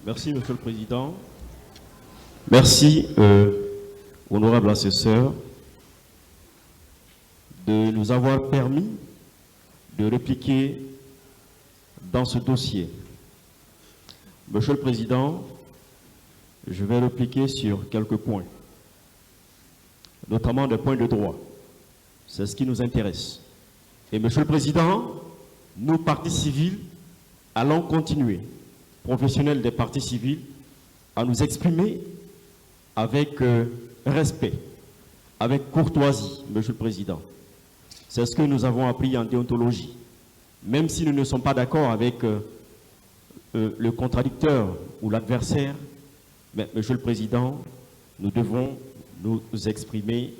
Merci, Monsieur le Président. Merci, honorable assesseur, de nous avoir permis de répliquer dans ce dossier. Monsieur le Président, je vais répliquer sur quelques points, notamment des points de droit. C'est ce qui nous intéresse. Et Monsieur le Président, nous, partis civils, allons continuer, professionnels des partis civils, à nous exprimer avec respect, avec courtoisie, Monsieur le Président. C'est ce que nous avons appris en déontologie. Même si nous ne sommes pas d'accord avec le contradicteur ou l'adversaire, mais Monsieur le Président, nous devons nous exprimer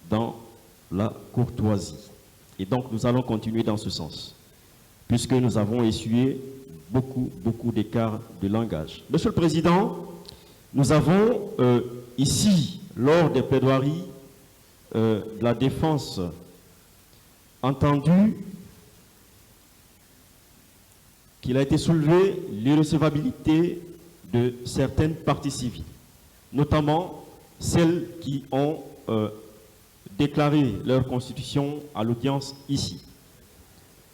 dans la courtoisie. Et donc nous allons continuer dans ce sens, puisque nous avons essuyé beaucoup d'écarts de langage. Monsieur le Président, nous avons ici, lors des plaidoiries de la défense, entendu qu'il a été soulevé l'irrecevabilité de certaines parties civiles, notamment celles qui ont déclaré leur constitution à l'audience ici.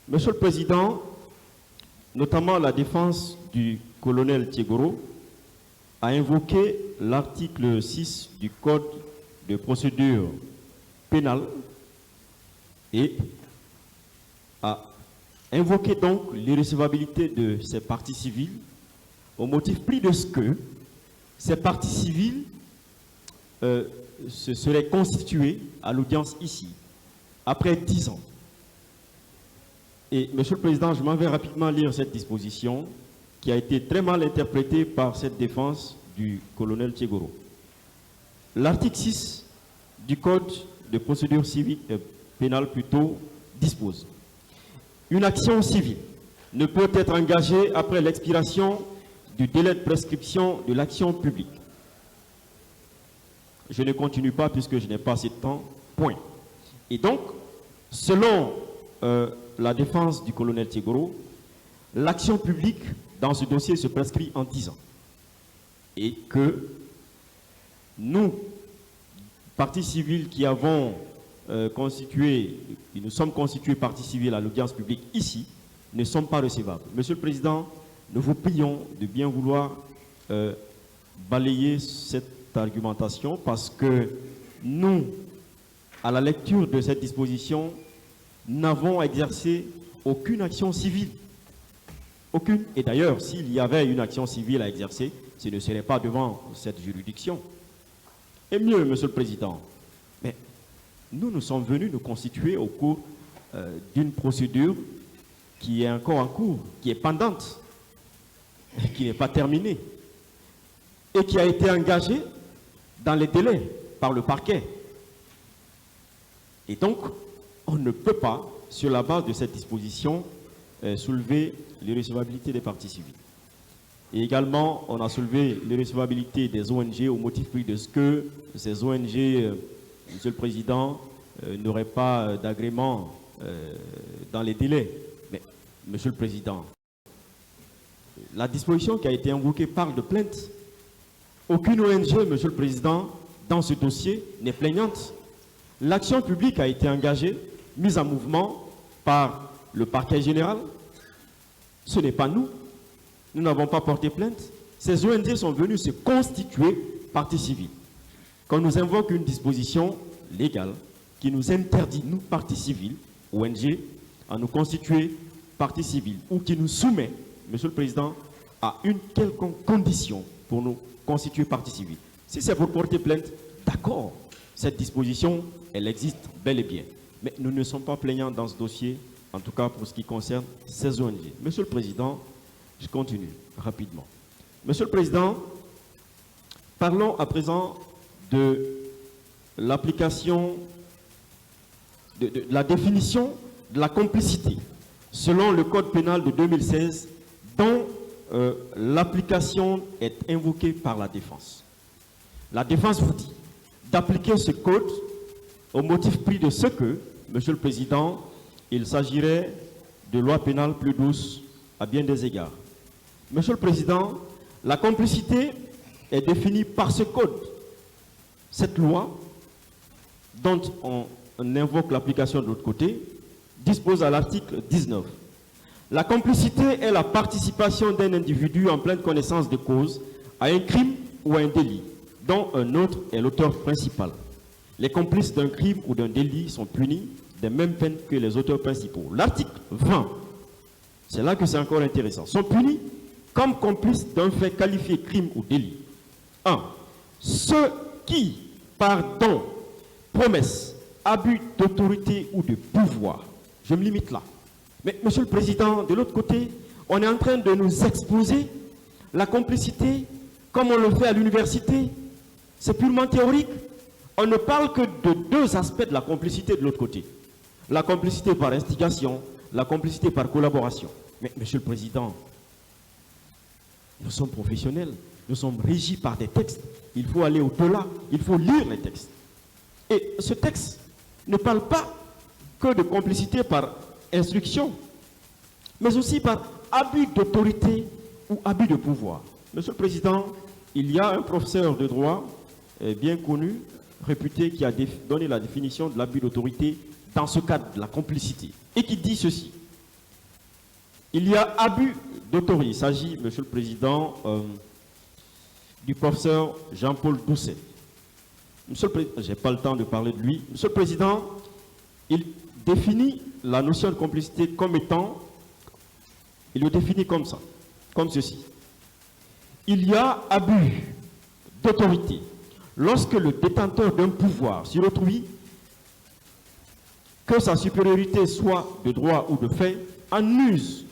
Monsieur le Président, notamment la défense du colonel Thiegoro a invoqué l'article 6 du Code de procédure pénale et a invoqué donc l'irrecevabilité de ces parties civiles au motif pris de ce que ces parties civiles se seraient constituées à l'audience ici après 10 ans. Et, Monsieur le Président, je m'en vais rapidement lire cette disposition qui a été très mal interprétée par cette défense du colonel Thiegoro. L'article 6 du Code de procédure civile pénale plutôt dispose: une action civile ne peut être engagée après l'expiration du délai de prescription de l'action publique. Je ne continue pas puisque je n'ai pas assez de temps, point. Et donc, selon la défense du colonel Thiegoro, l'action publique dans ce dossier se prescrit en 10 ans. Et que nous, partis civils qui avons nous sommes constitués partie civile à l'audience publique ici, ne sommes pas recevables. Monsieur le Président, nous vous prions de bien vouloir balayer cette argumentation parce que nous, à la lecture de cette disposition, n'avons exercé aucune action civile. Aucune. Et d'ailleurs, s'il y avait une action civile à exercer, ce ne serait pas devant cette juridiction. Et mieux, Monsieur le Président, mais nous sommes venus nous constituer au cours d'une procédure qui est encore en cours, qui est pendante, qui n'est pas terminée, et qui a été engagée dans les délais par le parquet. Et donc, on ne peut pas, sur la base de cette disposition, soulever l'irrecevabilité des parties civiles. Et également, on a soulevé l'irrecevabilité des ONG au motif pris de ce que ces ONG, Monsieur le Président, n'auraient pas d'agrément dans les délais. Mais, Monsieur le Président, la disposition qui a été invoquée parle de plainte. Aucune ONG, Monsieur le Président, dans ce dossier n'est plaignante. L'action publique a été engagée, mise en mouvement par le parquet général. Ce n'est pas nous. Nous n'avons pas porté plainte. Ces ONG sont venues se constituer partie civile. Quand nous invoque une disposition légale qui nous interdit, nous, partie civile, ONG, à nous constituer partie civile, ou qui nous soumet, Monsieur le Président, à une quelconque condition pour nous constituer partie civile. Si c'est pour porter plainte, d'accord, cette disposition, elle existe bel et bien. Mais nous ne sommes pas plaignants dans ce dossier, en tout cas pour ce qui concerne ces ONG. Monsieur le Président, je continue rapidement. Monsieur le Président, parlons à présent de l'application, de la définition de la complicité selon le Code pénal de 2016 dont l'application est invoquée par la défense. La défense vous dit d'appliquer ce code au motif pris de ce que, Monsieur le Président, il s'agirait de loi pénale plus douce à bien des égards. Monsieur le Président, La complicité est définie par ce code. Cette loi, dont on invoque l'application de l'autre côté, dispose à l'article 19. La complicité est la participation d'un individu en pleine connaissance de cause à un crime ou à un délit, dont un autre est l'auteur principal. Les complices d'un crime ou d'un délit sont punis des mêmes peines que les auteurs principaux. L'article 20, c'est là que c'est encore intéressant, sont punis comme complices d'un fait qualifié crime ou délit. 1. Ceux qui, par don, promesse, abus d'autorité ou de pouvoir, je me limite là. Mais, Monsieur le Président, de l'autre côté, on est en train de nous exposer la complicité comme on le fait à l'université. C'est purement théorique. On ne parle que de deux aspects de la complicité de l'autre côté. La complicité par instigation, la complicité par collaboration. Mais, Monsieur le Président, nous sommes professionnels, nous sommes régis par des textes. Il faut aller au-delà, il faut lire les textes. Et ce texte ne parle pas que de complicité par instruction, mais aussi par abus d'autorité ou abus de pouvoir. Monsieur le Président, il y a un professeur de droit bien connu, réputé, qui a donné la définition de l'abus d'autorité dans ce cadre de la complicité, et qui dit ceci. Il y a abus d'autorité. Il s'agit, Monsieur le Président, du professeur Jean-Paul Doucet. Monsieur le Président, je n'ai pas le temps de parler de lui. Monsieur le Président, il définit la notion de complicité comme étant, il le définit comme ça, comme ceci. Il y a abus d'autorité lorsque le détenteur d'un pouvoir sur autrui, que sa supériorité soit de droit ou de fait, en use,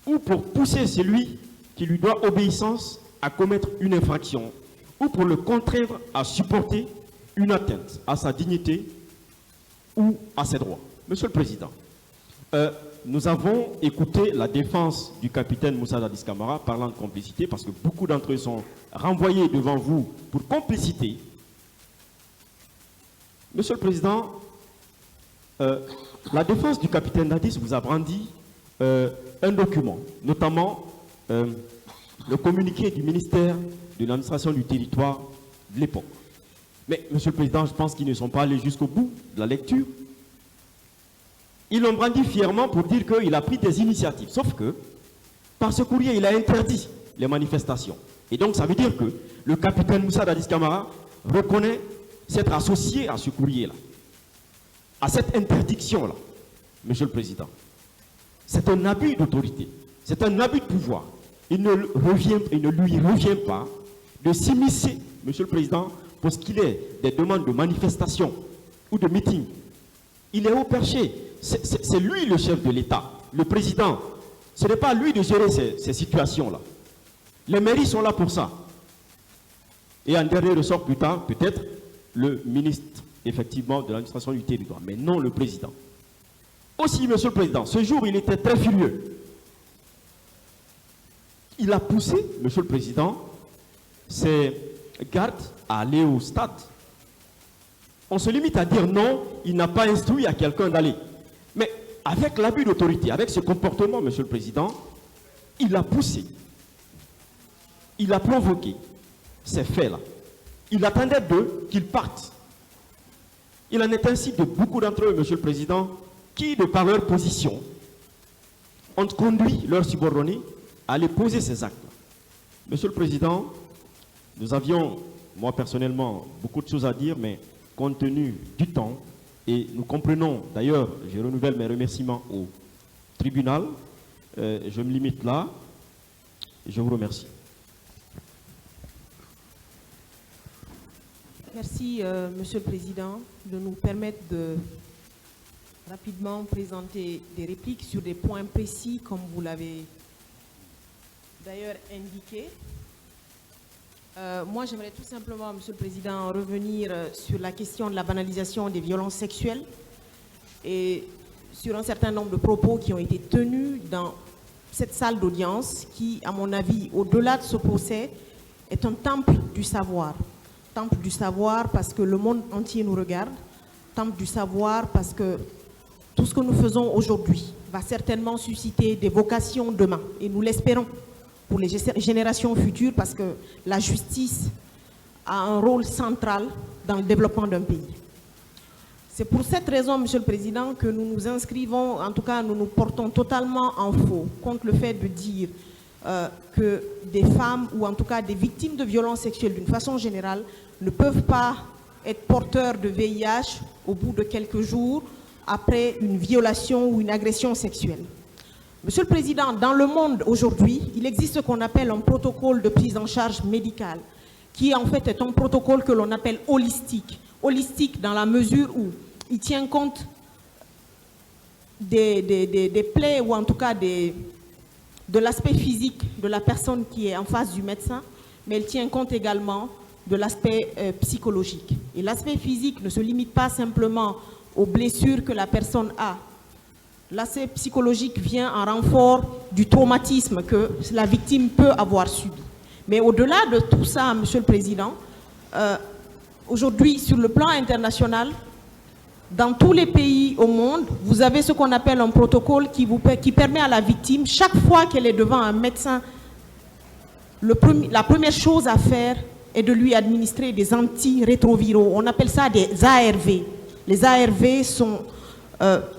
ou pour pousser celui qui lui doit obéissance à commettre une infraction, ou pour le contraindre à supporter une atteinte à sa dignité ou à ses droits. Monsieur le Président, nous avons écouté la défense du capitaine Moussa Dadis Camara parlant de complicité, parce que beaucoup d'entre eux sont renvoyés devant vous pour complicité. Monsieur le Président, la défense du capitaine Dadis vous a brandi un document, notamment le communiqué du ministère de l'administration du territoire de l'époque. Mais, Monsieur le Président, je pense qu'ils ne sont pas allés jusqu'au bout de la lecture. Ils l'ont brandi fièrement pour dire qu'il a pris des initiatives. Sauf que, par ce courrier, il a interdit les manifestations. Et donc, ça veut dire que le capitaine Moussa Dadis Camara reconnaît s'être associé à ce courrier-là, à cette interdiction-là, Monsieur le Président. C'est un abus d'autorité, c'est un abus de pouvoir. Il ne lui revient pas de s'immiscer, Monsieur le Président, pour ce qu'il est des demandes de manifestation ou de meeting. Il est au perché. C'est lui le chef de l'État, le président. Ce n'est pas à lui de gérer ces situations-là. Les mairies sont là pour ça. Et en dernier ressort plus tard, peut-être le ministre, effectivement, de l'administration du territoire, mais non le président. Aussi, Monsieur le Président, ce jour, il était très furieux. Il a poussé, Monsieur le Président, ses gardes à aller au stade. On se limite à dire non, il n'a pas instruit à quelqu'un d'aller. Mais avec l'abus d'autorité, avec ce comportement, Monsieur le Président, il a poussé. Il a provoqué ces faits-là. Il attendait d'eux qu'ils partent. Il en est ainsi de beaucoup d'entre eux, Monsieur le Président, qui, de par leur position, ont conduit leurs subordonnés à aller poser ces actes. Monsieur le Président, nous avions, moi personnellement, beaucoup de choses à dire, mais compte tenu du temps, et nous comprenons, d'ailleurs, je renouvelle mes remerciements au tribunal, je me limite là, et je vous remercie. Merci, Monsieur le Président, de nous permettre de rapidement présenter des répliques sur des points précis, comme vous l'avez d'ailleurs indiqué. Moi, j'aimerais tout simplement, Monsieur le Président, revenir sur la question de la banalisation des violences sexuelles et sur un certain nombre de propos qui ont été tenus dans cette salle d'audience qui, à mon avis, au-delà de ce procès, est un temple du savoir. Temple du savoir parce que le monde entier nous regarde. Temple du savoir parce que tout ce que nous faisons aujourd'hui va certainement susciter des vocations demain. Et nous l'espérons. pour les générations futures, parce que la justice a un rôle central dans le développement d'un pays. C'est pour cette raison, Monsieur le Président, que nous nous inscrivons, en tout cas nous nous portons totalement en faux contre le fait de dire que des femmes, ou en tout cas des victimes de violences sexuelles d'une façon générale, ne peuvent pas être porteurs de VIH au bout de quelques jours après une violation ou une agression sexuelle. Monsieur le Président, dans le monde aujourd'hui, il existe ce qu'on appelle un protocole de prise en charge médicale, qui en fait est un protocole que l'on appelle holistique. Holistique dans la mesure où il tient compte des plaies, ou en tout cas de l'aspect physique de la personne qui est en face du médecin, mais il tient compte également de l'aspect psychologique. Et l'aspect physique ne se limite pas simplement aux blessures que la personne a. L'aspect psychologique vient en renfort du traumatisme que la victime peut avoir subi. Mais au-delà de tout ça, Monsieur le Président, aujourd'hui, sur le plan international, dans tous les pays au monde, vous avez ce qu'on appelle un protocole qui permet à la victime, chaque fois qu'elle est devant un médecin, la première chose à faire est de lui administrer des antirétroviraux. On appelle ça des ARV. Les ARV sont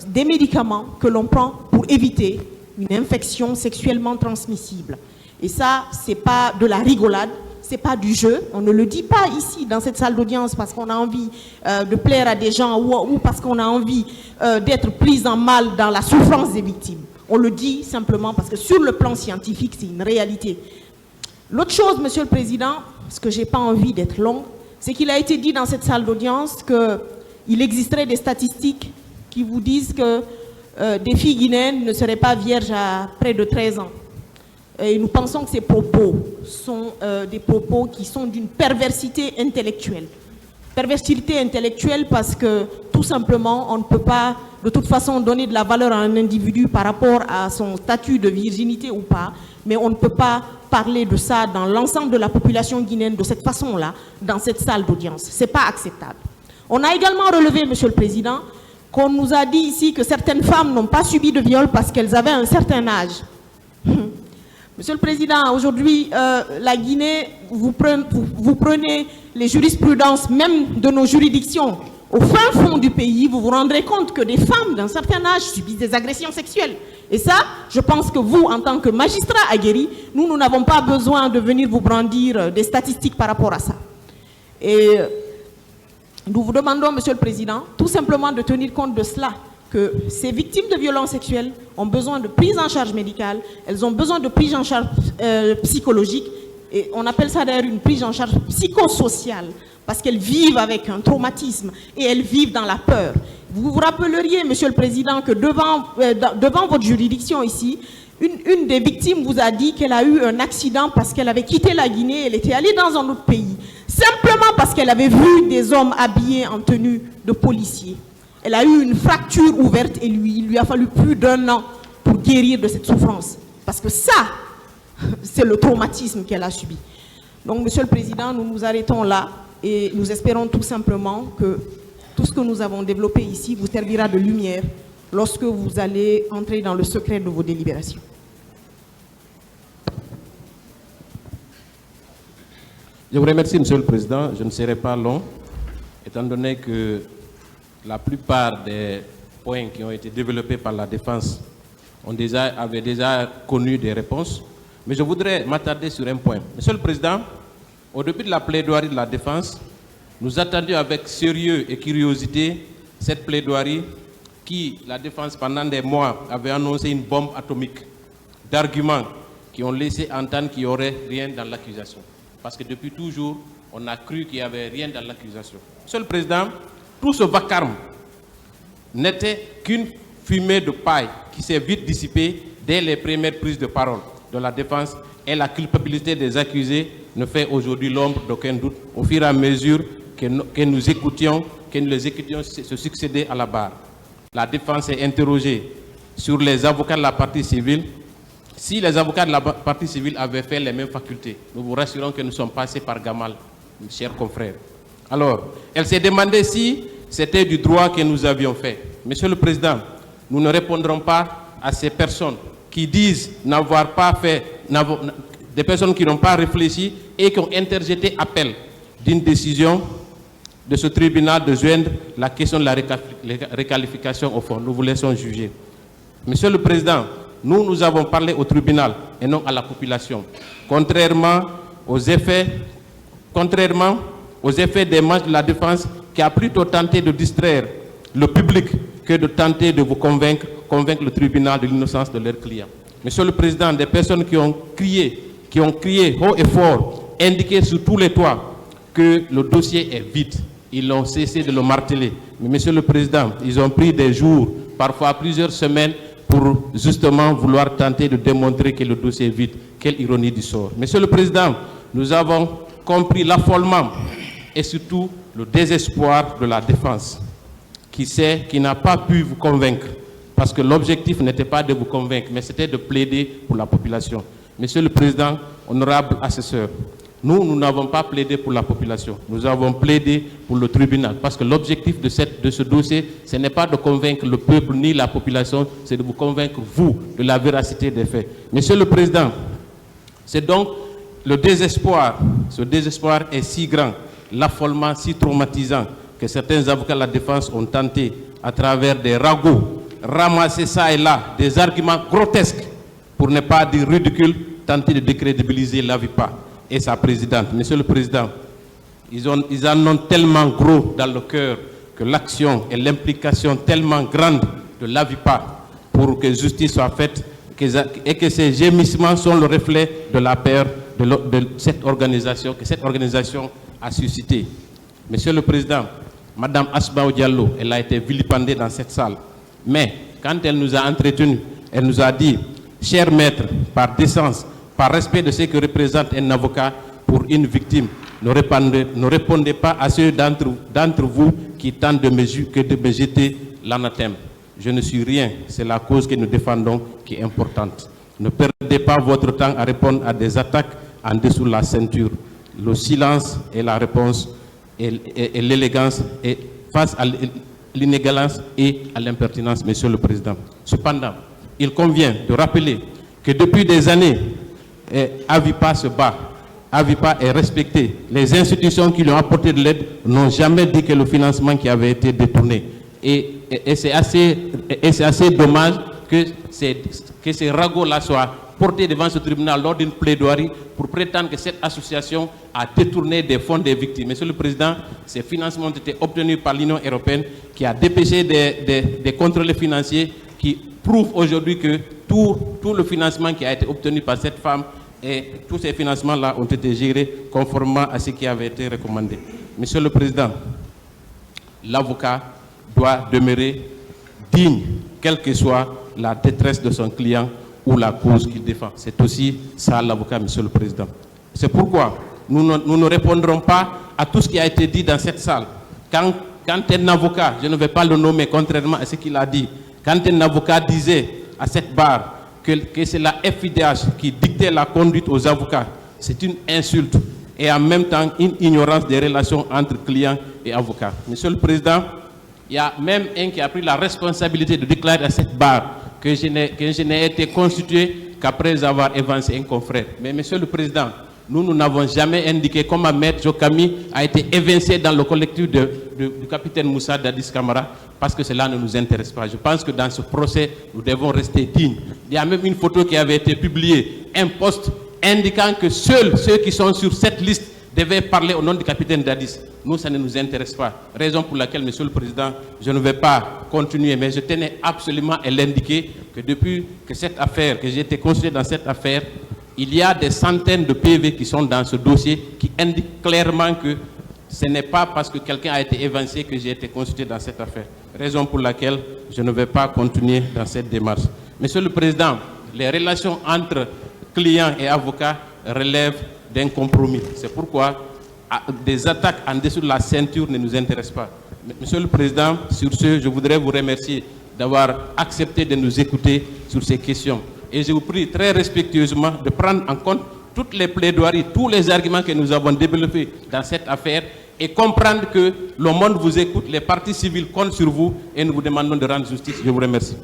des médicaments que l'on prend pour éviter une infection sexuellement transmissible. Et ça, c'est pas de la rigolade, c'est pas du jeu. On ne le dit pas ici dans cette salle d'audience parce qu'on a envie de plaire à des gens ou parce qu'on a envie d'être pris en mal dans la souffrance des victimes. On le dit simplement parce que sur le plan scientifique, c'est une réalité. L'autre chose, Monsieur le Président, parce que j'ai pas envie d'être long, c'est qu'il a été dit dans cette salle d'audience qu'il existerait des statistiques qui vous disent que des filles guinéennes ne seraient pas vierges à près de 13 ans. Et nous pensons que ces propos sont des propos qui sont d'une perversité intellectuelle. Perversité intellectuelle parce que, tout simplement, on ne peut pas, de toute façon, donner de la valeur à un individu par rapport à son statut de virginité ou pas, mais on ne peut pas parler de ça dans l'ensemble de la population guinéenne de cette façon-là, dans cette salle d'audience. Ce n'est pas acceptable. On a également relevé, Monsieur le Président, qu'on nous a dit ici que certaines femmes n'ont pas subi de viol parce qu'elles avaient un certain âge. Monsieur le Président, aujourd'hui, la Guinée, vous prenez les jurisprudences même de nos juridictions au fin fond du pays, vous vous rendrez compte que des femmes d'un certain âge subissent des agressions sexuelles. Et ça, je pense que vous, en tant que magistrat aguerri, nous n'avons pas besoin de venir vous brandir des statistiques par rapport à ça. Et nous vous demandons, Monsieur le Président, tout simplement de tenir compte de cela, que ces victimes de violences sexuelles ont besoin de prise en charge médicale, elles ont besoin de prise en charge psychologique, et on appelle ça d'ailleurs une prise en charge psychosociale, parce qu'elles vivent avec un traumatisme et elles vivent dans la peur. Vous vous rappelleriez, Monsieur le Président, que devant votre juridiction ici, une des victimes vous a dit qu'elle a eu un accident parce qu'elle avait quitté la Guinée, elle était allée dans un autre pays, simplement parce qu'elle avait vu des hommes habillés en tenue de policiers. Elle a eu une fracture ouverte et il lui a fallu plus d'1 an pour guérir de cette souffrance. Parce que ça, c'est le traumatisme qu'elle a subi. Donc, Monsieur le Président, nous nous arrêtons là et nous espérons tout simplement que tout ce que nous avons développé ici vous servira de lumière lorsque vous allez entrer dans le secret de vos délibérations. Je vous remercie, Monsieur le Président. Je ne serai pas long, étant donné que la plupart des points qui ont été développés par la défense avaient déjà connu des réponses. Mais je voudrais m'attarder sur un point. Monsieur le Président, au début de la plaidoirie de la défense, nous attendions avec sérieux et curiosité cette plaidoirie qui, la défense, pendant des mois, avait annoncé une bombe atomique d'arguments qui ont laissé entendre qu'il n'y aurait rien dans l'accusation. Parce que depuis toujours, on a cru qu'il n'y avait rien dans l'accusation. Monsieur le Président, tout ce vacarme n'était qu'une fumée de paille qui s'est vite dissipée dès les premières prises de parole de la défense, et la culpabilité des accusés ne fait aujourd'hui l'ombre d'aucun doute au fur et à mesure que nous les écoutions se succéder à la barre. La défense est interrogée sur les avocats de la partie civile. Si les avocats de la partie civile avaient fait les mêmes facultés, nous vous rassurons que nous sommes passés par Gamal, mes chers confrères. Alors, elle s'est demandé si c'était du droit que nous avions fait. Monsieur le Président, nous ne répondrons pas à ces personnes qui disent n'avoir pas fait, des personnes qui n'ont pas réfléchi et qui ont interjeté appel d'une décision de ce tribunal de joindre la question de la réqualification au fond. Nous vous laissons juger. Monsieur le Président, nous avons parlé au tribunal et non à la population. Contrairement aux effets des manches de la défense qui a plutôt tenté de distraire le public que de tenter de vous convaincre le tribunal de l'innocence de leurs clients. Monsieur le Président, des personnes qui ont crié haut et fort, indiqué sur tous les toits que le dossier est vide. Ils ont cessé de le marteler. Mais Monsieur le Président, ils ont pris des jours, parfois plusieurs semaines, pour justement vouloir tenter de démontrer que le dossier est vide. Quelle ironie du sort. Monsieur le Président, nous avons compris l'affolement et surtout le désespoir de la défense, qui n'a pas pu vous convaincre, parce que l'objectif n'était pas de vous convaincre, mais c'était de plaider pour la population. Monsieur le Président, honorable assesseur, nous n'avons pas plaidé pour la population, nous avons plaidé pour le tribunal, parce que l'objectif de ce dossier, ce n'est pas de convaincre le peuple ni la population, c'est de vous convaincre, vous, de la véracité des faits. Monsieur le Président, c'est donc le désespoir, ce désespoir est si grand, l'affolement si traumatisant, que certains avocats de la défense ont tenté, à travers des ragots, ramasser ça et là, des arguments grotesques, pour ne pas dire ridicules, tenter de décrédibiliser l'AVIPA et sa présidente. Monsieur le Président, ils en ont tellement gros dans le cœur que l'action et l'implication tellement grande de l'AVIPA pour que justice soit faite et que ces gémissements sont le reflet de la peur de cette organisation, que cette organisation a suscité. Monsieur le Président, Madame Asma Diallo, elle a été vilipendée dans cette salle. Mais quand elle nous a entretenus, elle nous a dit, cher maître, par décence, par respect de ce que représente un avocat pour une victime, ne répondez pas à ceux d'entre vous qui tentent de me jeter l'anathème. Je ne suis rien, c'est la cause que nous défendons qui est importante. Ne perdez pas votre temps à répondre à des attaques en dessous de la ceinture. Le silence est la réponse et l'élégance et face à l'inégalance et à l'impertinence, Monsieur le Président. Cependant, il convient de rappeler que depuis des années, AVIPA se bat, AVIPA est respecté. Les institutions qui lui ont apporté de l'aide n'ont jamais dit que le financement qui avait été détourné. Et c'est assez dommage que ces ragots-là soient portés devant ce tribunal lors d'une plaidoirie pour prétendre que cette association a détourné des fonds des victimes. Monsieur le Président, ces financements ont été obtenus par l'Union européenne qui a dépêché des contrôleurs financiers qui prouvent aujourd'hui que tout le financement qui a été obtenu par cette femme et tous ces financements-là ont été gérés conformément à ce qui avait été recommandé. Monsieur le Président, l'avocat doit demeurer digne, quelle que soit la détresse de son client ou la cause qu'il défend. C'est aussi ça l'avocat, Monsieur le Président. C'est pourquoi nous ne répondrons pas à tout ce qui a été dit dans cette salle. Quand un avocat, je ne vais pas le nommer contrairement à ce qu'il a dit, quand un avocat disait à cette barre que c'est la FIDH qui dictait la conduite aux avocats, c'est une insulte et en même temps une ignorance des relations entre clients et avocats. Monsieur le Président, il y a même un qui a pris la responsabilité de déclarer à cette barre que je n'ai été constitué qu'après avoir évincé un confrère. Mais Monsieur le Président, nous n'avons jamais indiqué comment Maître Jokami a été évincé dans le collectif du capitaine Moussa Dadis Camara, parce que cela ne nous intéresse pas. Je pense que dans ce procès, nous devons rester dignes. Il y a même une photo qui avait été publiée, un post indiquant que seuls ceux qui sont sur cette liste devaient parler au nom du capitaine Dadis. Nous, ça ne nous intéresse pas. Raison pour laquelle, Monsieur le Président, je ne vais pas continuer, mais je tenais absolument à l'indiquer que depuis que cette affaire, que j'ai été consulté dans cette affaire, il y a des centaines de PV qui sont dans ce dossier qui indiquent clairement que ce n'est pas parce que quelqu'un a été évincé que j'ai été consulté dans cette affaire. Raison pour laquelle je ne vais pas continuer dans cette démarche. Monsieur le Président, les relations entre clients et avocats relèvent d'un compromis. C'est pourquoi des attaques en dessous de la ceinture ne nous intéressent pas. Monsieur le Président, sur ce, je voudrais vous remercier d'avoir accepté de nous écouter sur ces questions. Et je vous prie très respectueusement de prendre en compte toutes les plaidoiries, tous les arguments que nous avons développés dans cette affaire et comprendre que le monde vous écoute, les parties civiles comptent sur vous et nous vous demandons de rendre justice. Je vous remercie.